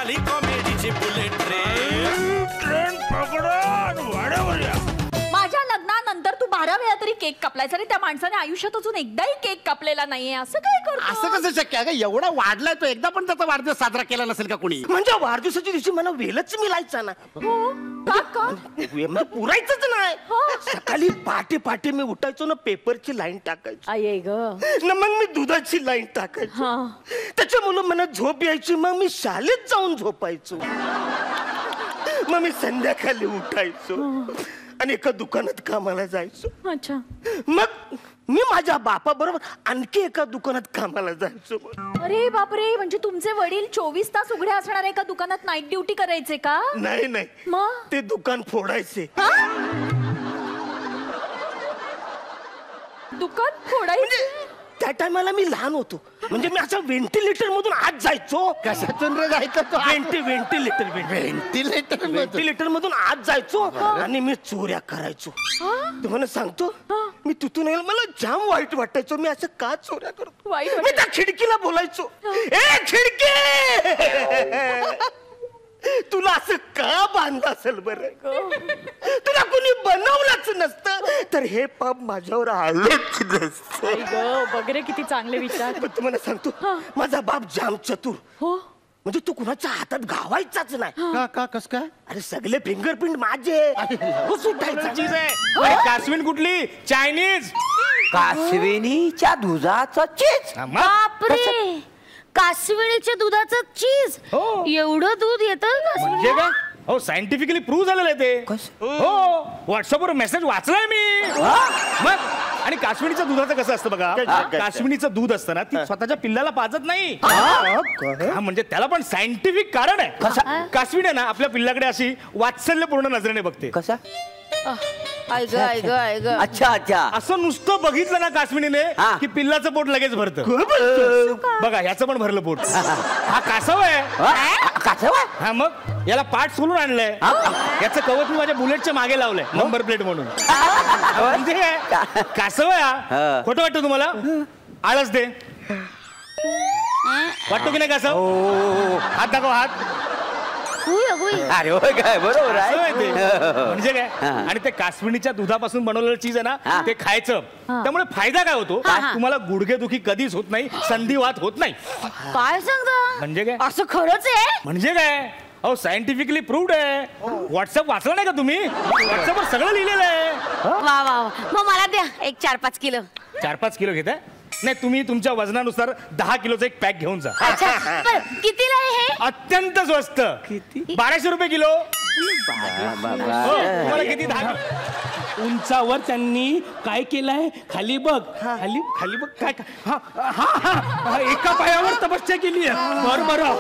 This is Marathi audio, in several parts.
निघाली कॉमेडीची बुलेट ट्रेन पकडा वाड्यावर या. माझ्या लग्नानंतर तू 12 वेळा तरी केक कापलायस आणि त्या माणसाने आयुष्यात अजून एकदाही केक कापलेला नाहीये. असं काय करतो? असं कसं शक्य आहे? एवढा वाढलाय तो, एकदा पण त्याचा वाढदिवस साजरा केला नसेल का कोणी? म्हणजे वाढदिवसाच्या दिवशी मला वेलच मिळायचा ना. म्हणजे पुरायचंच नाही. सकाळी पहाटे पहाटे मी उठायचो ना, पेपरची लाईन टाकायची. आई ग. मग मी दुधाची लाईन टाकायची. त्याच्यामुळे मला झोप यायची. मग मी शाळेत जाऊन झोपायचो. मग मी संध्याकाळी उठायचो आणि एका दुकानात कामाला जायचो. अच्छा. मग मी माझ्या बापाबरोबर आणखी एका दुकानात कामाला जायचो. अरे बापरे, म्हणजे तुमचे वडील 24 तास उघडे असणार एका दुकानात नाईट ड्युटी करायचे का? नाही नाही, मग ते दुकान फोडायचे. दुकान फोडायचे? त्या टायमाला मी लहान होतो. म्हणजे मी असं व्हेंटिलेटर मधून आत जायचो. कशातून रे जायचं तो? व्हेंटिलेटर मधून आत जायचो आणि मी चोऱ्या करायचो. तुम्हाला सांगतो, मी तिथून मला जाम वाईट वाटायचो. मी असं का चोऱ्या करतो? मी त्या खिडकीला बोलायचो, ए खिडकी, तुला असं का बांधलं असेल बरं? तुला कोणी बनवलंच नसतं तर हे पाप माझ्यावर आलंच नसतं. वगैरे किती चांगले विचार. तुम्हाला सांगतो, माझा बाप जाम चतुर. हो. म्हणजे तू कुणाच्या हातात घावायचाच नाही. का कस काय? अरे सगळे फिंगरप्रिंट माझे. चीज आहे. काश्मीर कुठली? चायनीज. कासविणीच्या दुधाचं चीज. बापरे, कासविणीच्या दुधाचं चीज. एवढं दूध येतं? म्हणजे काय? हो, सायंटिफिकली प्रूव्ह झालेलं आहे ते. हो, व्हॉट्सअपवर मेसेज वाचलाय मी. मग आणि काश्मीरीचं दुधाचं कसं असतं बघा, काश्मीरीचं दूध असतं ना, ती स्वतःच्या पिल्लाला पाजत नाही. म्हणजे त्याला पण सायंटिफिक कारण आहे. काश्मीर आहे ना, आपल्या पिल्लाकडे अशी वात्सल्यपूर्ण नजरेने बघते. कसा? अच्छा अच्छा. असं नुसतं बघितलं ना काश्मीरीने की पिल्लाचं पोट लगेच भरतं. बघा, ह्याचं पण भरलं पोट. हा कासव आहे. कासव? हा, मग याला पाठ सोलून आणलंय. याचं कवच मी माझ्या बुलेटच्या मागे लावलंय, नंबर प्लेट म्हणून. म्हणजे काय? कासव आहे. खोटं वाटतं तुम्हाला? आळस दे. वाटतो की नाही कासव? हात दाखव, हात. अरे होय, काय बरोबर आहे. म्हणजे काय? आणि ते काश्मीरीच्या दुधापासून बनवलेलं चीज आहे ना, ते खायचं. त्यामुळे फायदा काय होतो? तुम्हाला गुडघेदुखी कधीच होत नाही, संधिवात होत नाही. काय सांगता? म्हणजे काय? असं खरंच आहे? म्हणजे काय? अहो, सायंटिफिकली प्रूव्ड आहे. व्हॉट्सअप वाचलं नाही का तुम्ही? व्हॉट्सअपवर सगळं लिहिलेलं आहे. वा वा, मग मला द्या एक 4-5 किलो. 4-5 किलो घेताय? नाही, तुम्ही तुमच्या वजनानुसार 10 किलोचं एक पॅक घेऊन जा. कितीला आहे हे? अत्यंत स्वस्त. किती? 1200 रुपये किलो. तुम्हाला किती? 10. उंचावर त्यांनी काय केलंय? खाली बघ, खाली खाली बघ. काय? एका पायावर तपस्या केली आहे. बरं,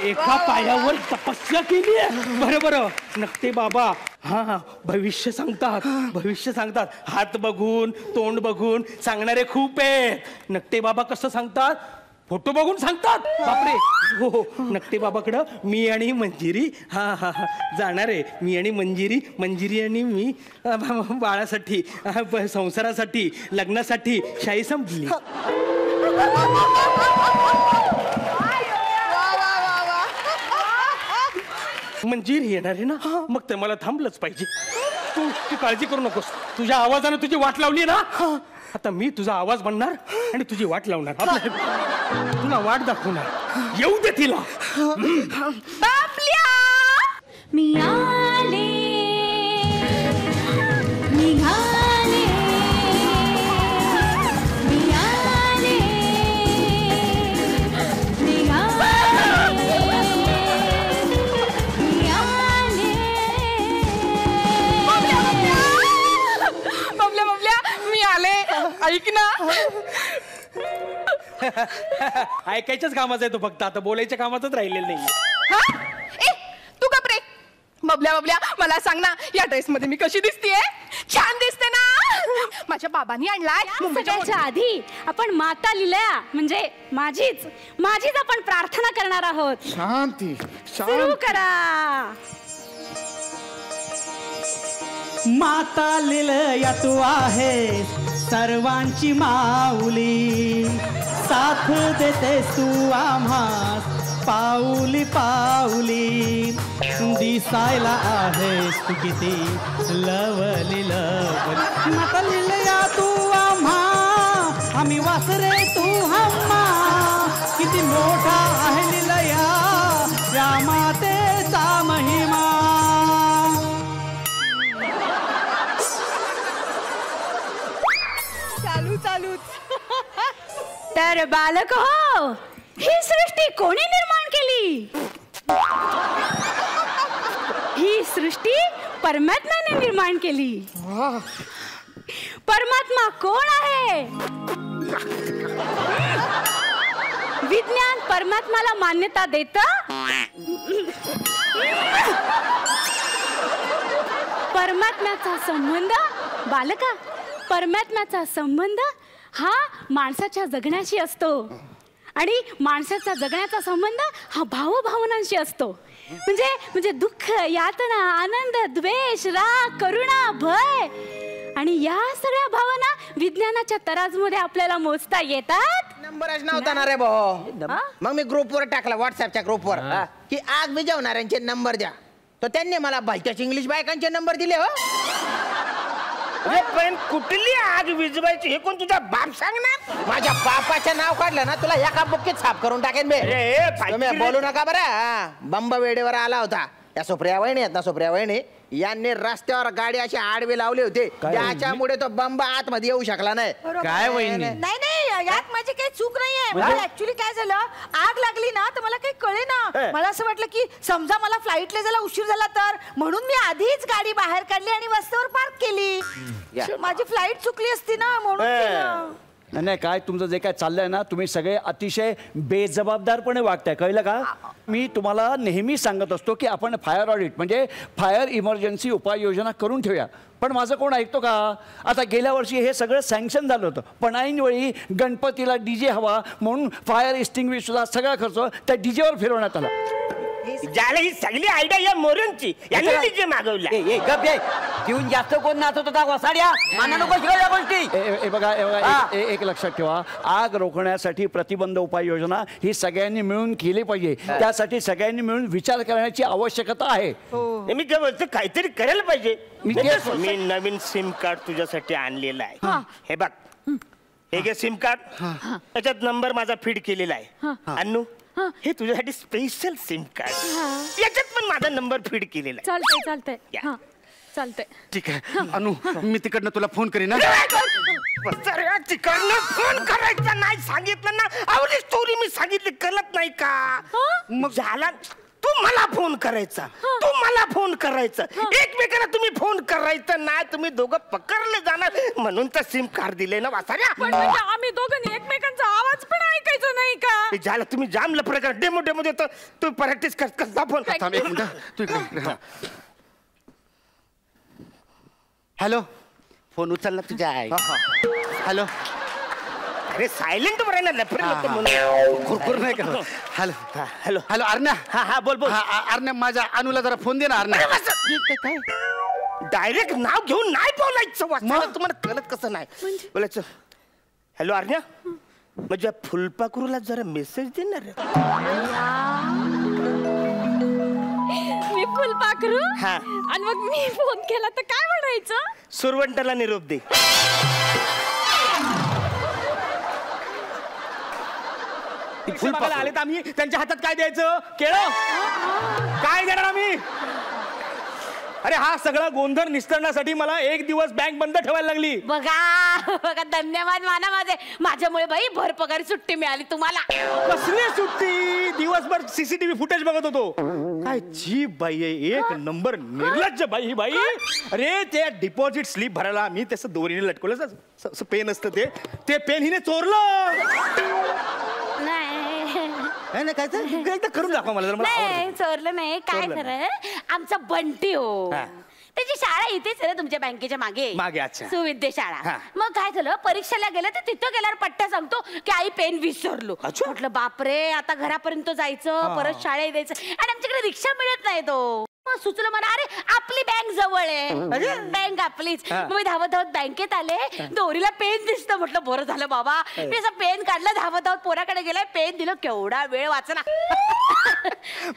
एका पायावर तपस्या केली आहे. बरं, नक्ते बाबा. हा, भविष्य सांगतात, भविष्य सांगतात. हात बघून, तोंड बघून सांगणारे खूप आहेत. नक्ते बाबा कसं सांगतात? फोटो बघून सांगतात. बापरे. हो, नक्ते बाबाकडं मी आणि मंजिरी जाणार आहे. मी आणि मंजिरी आणि मी बाळासाठी, संसारासाठी, लग्नासाठी शाही संपली. मंजिरी येणार आहे ना, मग ते मला थांबलंच पाहिजे. तू काळजी करू नकोस. तुझ्या आवाजाने तुझी वाट लावली ना, आता मी तुझा आवाज बनणार आणि तुझी वाट लावणार. तुला वाट दाखवणार. येऊ दे तिला. मी आले, निघाले, मी आले, निघाले, मी आले. बबल्या, मी आले. ऐक ना. ऐकायच्याच कामाचा आहे तो फक्त. आता बोलायच्या कामातच राहिलेलं नाही. तू गप रे. बबल्या, मला सांग ना, या ड्रेस मध्ये मी कशी दिसतेय? छान दिसते ना? माझ्या बाबांनी आणलाय. सगळ्याच्या आधी आपण माता लीला, म्हणजे माझीच आपण प्रार्थना करणार आहोत. शांती. सुरू करा. माता लीलया तू आहे सर्वांची माऊली, साथ देतेस तू आम्हास पाऊली पाऊली दिसायला आहेस तू किती लवली लवली मतलिलया तू आम्हा आम्ही वासरे तू हम्मा किती मोठा आहे लिलया या मातेचा महिमा. चालूच. तर बालक हो, ही सृष्टी कोणी निर्माण केली? ही सृष्टी परमात्म्याने निर्माण केली. परमात्मा कोण आहे? विज्ञान परमात्म्याला मान्यता देतं? परमात्म्याचा संबंध बालका, परमात्म्याचा संबंध हा माणसाच्या जगण्याशी असतो आणि माणसाचा जगण्याचा संबंध हा भावभावनांशी असतो. म्हणजे दुःख, यातना, आनंद, द्वेष, राग, करुणा, भय आणि या सगळ्या भावना विज्ञानाच्या तराजूमध्ये आपल्याला मोजता येतात. नंबरच नव्हता ना रे भाऊ. मग मी ग्रुपवर टाकला, व्हॉट्सअपच्या ग्रुपवर, की आग विझवणाऱ्यांचे नंबर द्या. तर त्यांनी मला भलत्याच इंग्लिश बायकांचे नंबर दिले. हो पण कुठली आग विझवायची हे कोण तुझा बाप सांगणार? माझ्या बापाचं नाव काढलं ना तुला एका बुक्कीत साफ करून टाकेन बे. तुम्ही बोलू नका बरं. बंब वेळेवर आला होता. त्या सुप्रिया वहिनी आहेत ना, सुप्रिया वहिनी यांनी रस्त्यावर गाडी अशी आडवी लावली होती, त्याच्यामुळे तो बंब आतमध्ये येऊ शकला नाही. काय वहिनी? नाही यात माझी काही चूक नाहीये. मला ऍक्च्युली काय झालं, आग लागली ना तर मला काही कळे ना. मला असं वाटलं की समजा मला फ्लाईटला जायला उशीर झाला तर, म्हणून मी आधीच गाडी बाहेर काढली आणि वस्तीवर पार्क केली. माझी फ्लाईट चुकली असती ना म्हणून. नाही काय तुमचं जे काय चाललंय ना, तुम्ही सगळे अतिशय बेजबाबदारपणे वागताय, कळलं का? मी तुम्हाला नेहमी सांगत असतो की आपण फायर ऑडिट म्हणजे फायर इमर्जन्सी उपाययोजना करून ठेवूया. पण माझं कोण ऐकतो का? आता गेल्या वर्षी हे सगळं सँक्शन झालं होतं, पण ऐनवेळी गणपतीला डीजे हवा म्हणून फायर एक्स्टिंग्विशरचा सगळा खर्च त्या डीजेवर फिरवण्यात आला. ज्याला ही सगळी आयडिया या मोऱ्यांची, यांनी डीजे मागवला. घेऊन जास्त कोण नाचत होता वसाड्या? माना नको शिकवल्या गोष्टी. बघा एक लक्षात ठेवा, आग रोखण्यासाठी प्रतिबंध उपाययोजना ही सगळ्यांनी मिळून केली पाहिजे. त्यासाठी सगळ्यांनी मिळून विचार करण्याची आवश्यकता आहे. मी काय बोलतो, काहीतरी करायला पाहिजे. मी नवीन सिम कार्ड तुझ्यासाठी आणलेलं आहे. हे बघ, हे घे सिम कार्ड, त्याच्यात नंबर माझा फीड केलेला आहे. अन्नू, हे तुझ्यासाठी स्पेशल सिम कार्ड, याच्यात पण माझा नंबर फीड केलेला आहे. चालतंय. ठीक आहे अनु, मी तिकडनं तुला फोन करीन. तिकडनं फोन करायचा नाही सांगितलं ना. आवडी स्टोरी मी सांगितली, कळत नाही का? मग झाला, तू मला फोन करायचा, तू मला फोन करायचा, एकमेकांना तुम्ही फोन करायचं नाही. तुम्ही दोघं पकडले जाणार म्हणून तर सिम कार्ड दिले ना वासाऱ्या. आम्ही दोघांनी एकमेकांचा आवाज पण ऐकायचा नाही का? झालं, तुम्ही जाम लफडे डेमो देतो. तू प्रॅक्टिस कर फोन. तू इकडे. हॅलो, फोन उचलला तुझ्या आहे. हॅलो. अरे सायलेंट वर आहे ना, लफडे खुरखुर नाही का? हॅलो हॅलो हॅलो अर्ण्या. हा बोल. अर्ण्या, माझ्या अनुला जरा फोन दे ना. अर्ण्या, डायरेक्ट नाव घेऊन नाही बोलायचं. तुम्हाला कळत कसं नाही बोलायचं? हॅलो अर्ण्या, माझ्या फुलपाखरूला जरा मेसेज देणार. मी फुलपाखरू? आणि मग मी फोन केला तर काय म्हणायचं? सुरवंटाला निरोप दे. फुलपाखरू आले तर आम्ही त्यांच्या हातात काय द्यायचं? केळं? काय देणार आम्ही? अरे हा सगळा गोंधळ निस्तरण्यासाठी मला एक दिवस बँक बंद ठेवायला लागली. बघा धन्यवाद माना माझे. माझ्यामुळे बाई भर पगारी सुट्टी मिळाली तुम्हाला. कसली सुट्टी? दिवसभर सीसीटीव्ही फुटेज बघत होतो. काय जी बाई आहे, एक नंबर निर्लज्ज बाई ही बाई. अरे ते डिपॉझिट स्लिप भरायला मी त्याचं दोरीने लटकवलं, पेन असतं ते पेन हिने चोरलं. नाही काय तर करून दाखवा मला. नाही चोरलं नाही. काय खरं, आमचा बंटी हो, त्याची शाळा इथेच आहे तुमच्या बँकेच्या मागे. अच्छा. सुविद्या शाळा. मग काय झालं, परीक्षेला गेलं तर तिथं गेल्यावर पट्ट्या सांगतो की आई पेन विसरलो. म्हटलं बापरे, आता घरापर्यंत जायचं, परत शाळेत जायचं, आणि आमच्याकडे रिक्षा मिळत नाही. तो सुचलं मला, अरे आपली बँक जवळ आहे, बँक आपलीच. मग मी धावत बँकेत आले, दोरीला पेन दिसतं. म्हटलं बरं झालं बाबा, मी असं पेन काढलं, धावत पोराकडे गेलाय, पेन दिलं, केवढा वेळ वाचला.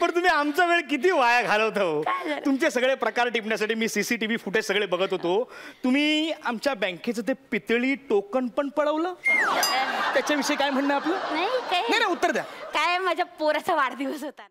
पण तुम्ही आमचा वेळ किती वाया घालवता हो. काय झालं? तुमचे सगळे प्रकार टिपण्यासाठी मी CCTV फुटेज सगळे बघत होतो. तुम्ही आमच्या बँकेचं ते पितळी टोकन पण पळवलं. त्याच्याविषयी काय म्हणणं आपलं? नाही काय नाही उत्तर द्या. काय माझ्या पोराचा वाढदिवस होता.